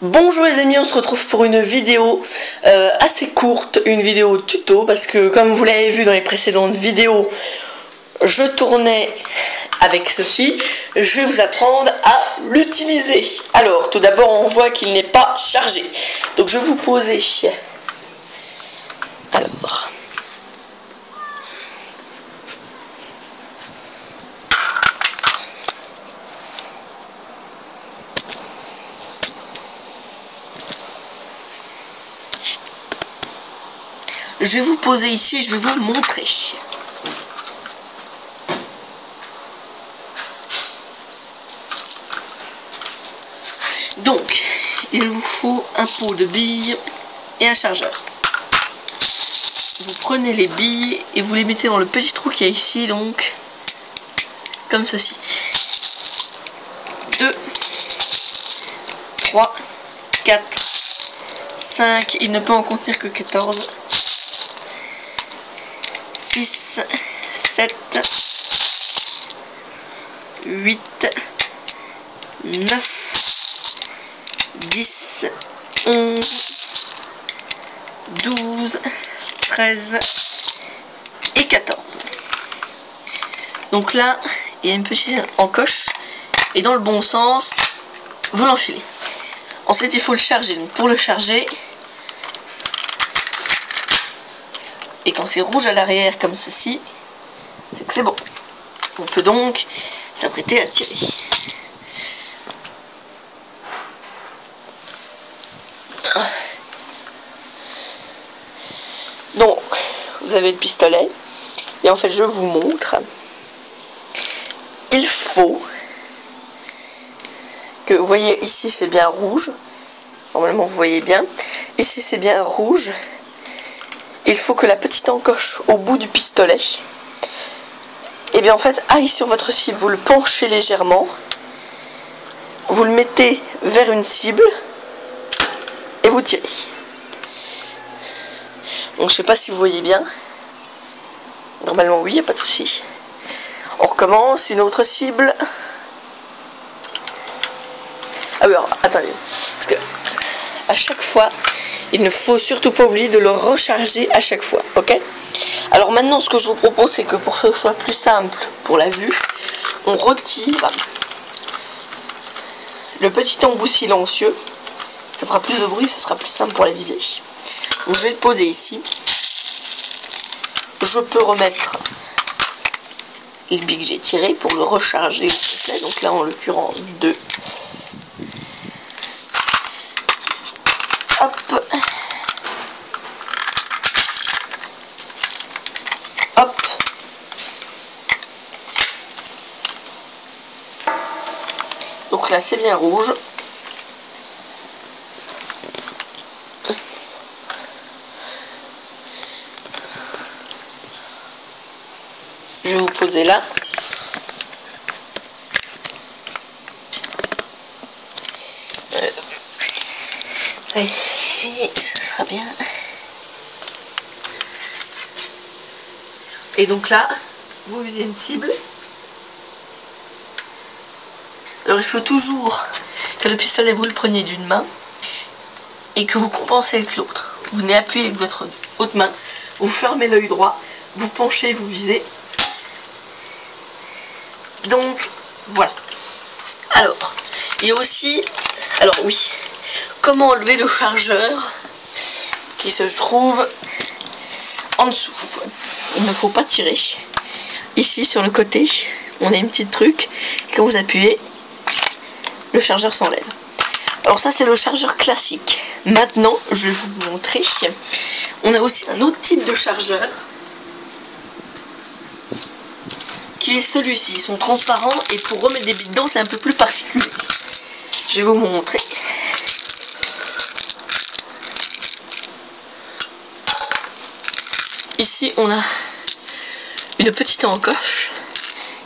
Bonjour les amis, on se retrouve pour une vidéo assez courte, une vidéo tuto, parce que comme vous l'avez vu dans les précédentes vidéos, je tournais avec ceci. Je vais vous apprendre à l'utiliser. Alors, tout d'abord, on voit qu'il n'est pas chargé. Donc, je vais vous poser. Alors. Je vais vous poser ici et je vais vous le montrer. Donc, il vous faut un pot de billes et un chargeur. Vous prenez les billes et vous les mettez dans le petit trou qu'il y a ici, donc, comme ceci. 2, 3, 4, 5, il ne peut en contenir que 14. 6, 7, 8, 9, 10, 11, 12, 13 et 14. Donc là, il y a une petite encoche et dans le bon sens, vous l'enfilez. Ensuite, il faut le charger. Donc pour le charger, et quand c'est rouge à l'arrière comme ceci, c'est que c'est bon. On peut donc s'apprêter à tirer. Donc, vous avez le pistolet. Et en fait, je vous montre. Il faut que, vous voyez, ici c'est bien rouge. Normalement, vous voyez bien. Ici, c'est bien rouge. Il faut que la petite encoche au bout du pistolet, et bien en fait, aille sur votre cible. Vous le penchez légèrement, vous le mettez vers une cible et vous tirez. Donc je sais pas si vous voyez bien. Normalement oui, il n'y a pas de souci. On recommence, une autre cible. Ah oui, alors attendez, parce que à chaque fois, il ne faut surtout pas oublier de le recharger à chaque fois, ok? Alors maintenant, ce que je vous propose, c'est que pour que ce soit plus simple pour la vue, on retire le petit embout silencieux. Ça fera plus de bruit, ça sera plus simple pour la viser. Donc je vais le poser ici. Je peux remettre les billes que j'ai tirées pour le recharger au complet. Donc là, en l'occurrence, 2. Hop. Hop. Donc là, c'est bien rouge. Je vais vous poser là. Oui, ça sera bien. Et donc là, vous visez une cible. Alors il faut toujours que le pistolet vous le preniez d'une main et que vous compensez avec l'autre. Vous venez appuyer avec votre autre main, vous fermez l'œil droit, vous penchez, vous visez. Donc voilà. Alors, il y a aussi, alors oui, comment enlever le chargeur qui se trouve en dessous. Il ne faut pas tirer. Ici sur le côté, on a une petite truc, et quand vous appuyez, le chargeur s'enlève. Alors ça, c'est le chargeur classique. Maintenant, je vais vous montrer. On a aussi un autre type de chargeur qui est celui-ci. Ils sont transparents et pour remettre des billes dedans, c'est un peu plus particulier. Je vais vous montrer. Ici, on a une petite encoche.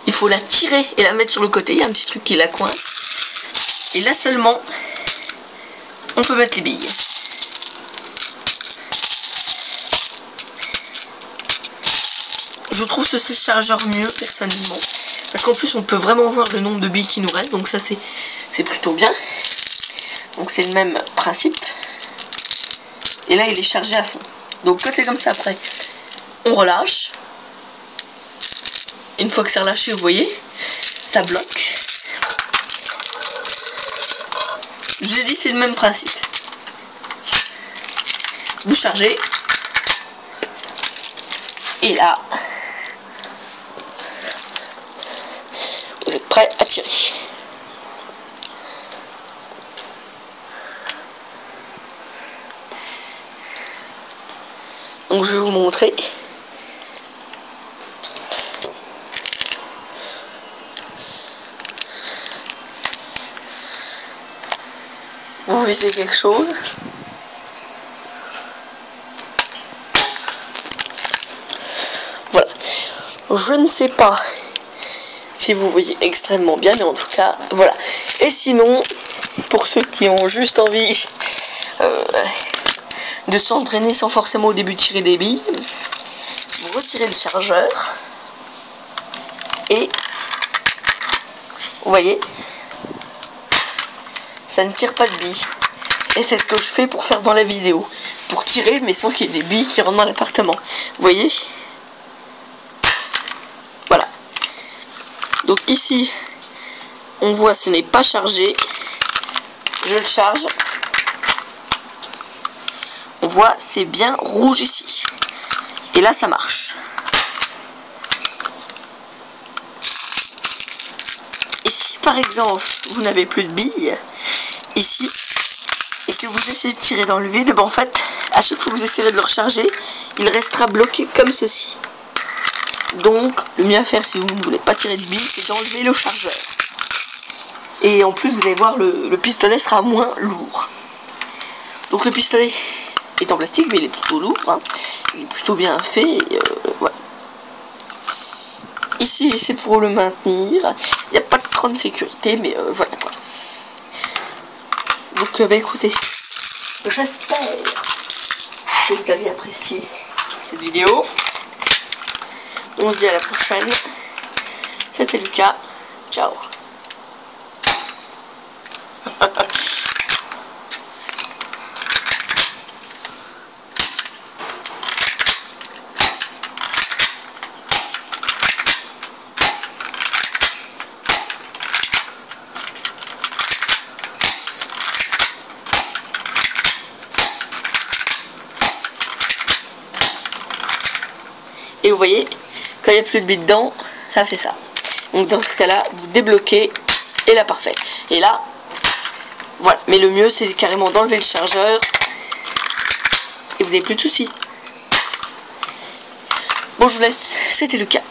Il faut la tirer et la mettre sur le côté. Il y a un petit truc qui la coince. Et là seulement, on peut mettre les billes. Je trouve ce chargeur mieux, personnellement. Parce qu'en plus, on peut vraiment voir le nombre de billes qui nous restent. Donc ça, c'est plutôt bien. Donc c'est le même principe. Et là il est chargé à fond. Donc quand c'est comme ça après, on relâche. Une fois que c'est relâché, vous voyez, ça bloque. Je vous ai dit, c'est le même principe. Vous chargez. Et là, vous êtes prêt à tirer. Donc je vais vous montrer. Vous visez quelque chose. Voilà. Je ne sais pas si vous voyez extrêmement bien, mais en tout cas, voilà. Et sinon, pour ceux qui ont juste envie de s'entraîner sans forcément au début tirer des billes, vous retirez le chargeur et vous voyez, ça ne tire pas de billes. Et c'est ce que je fais pour faire dans la vidéo, pour tirer mais sans qu'il y ait des billes qui rentrent dans l'appartement. Vous voyez, voilà. Donc ici on voit ce n'est pas chargé. Je le charge. On voit c'est bien rouge ici. Et là ça marche. Et si par exemple vous n'avez plus de billes ici et que vous essayez de tirer dans le vide, ben en fait à chaque fois que vous essayerez de le recharger, il restera bloqué comme ceci. Donc le mieux à faire si vous ne voulez pas tirer de billes, c'est d'enlever le chargeur. Et en plus vous allez voir, le pistolet sera moins lourd. Donc le pistolet est en plastique mais il est plutôt lourd, hein. Il est plutôt bien fait, et voilà. Ici c'est pour le maintenir, il n'y a pas de grande sécurité mais voilà quoi. Donc bah écoutez, j'espère que vous avez apprécié cette vidéo. On se dit à la prochaine. C'était Lucas, ciao. Et vous voyez, quand il n'y a plus de billes dedans, ça fait ça. Donc dans ce cas-là, vous débloquez et là parfait. Et là, voilà. Mais le mieux, c'est carrément d'enlever le chargeur et vous n'avez plus de soucis. Bon, je vous laisse. C'était Lucas.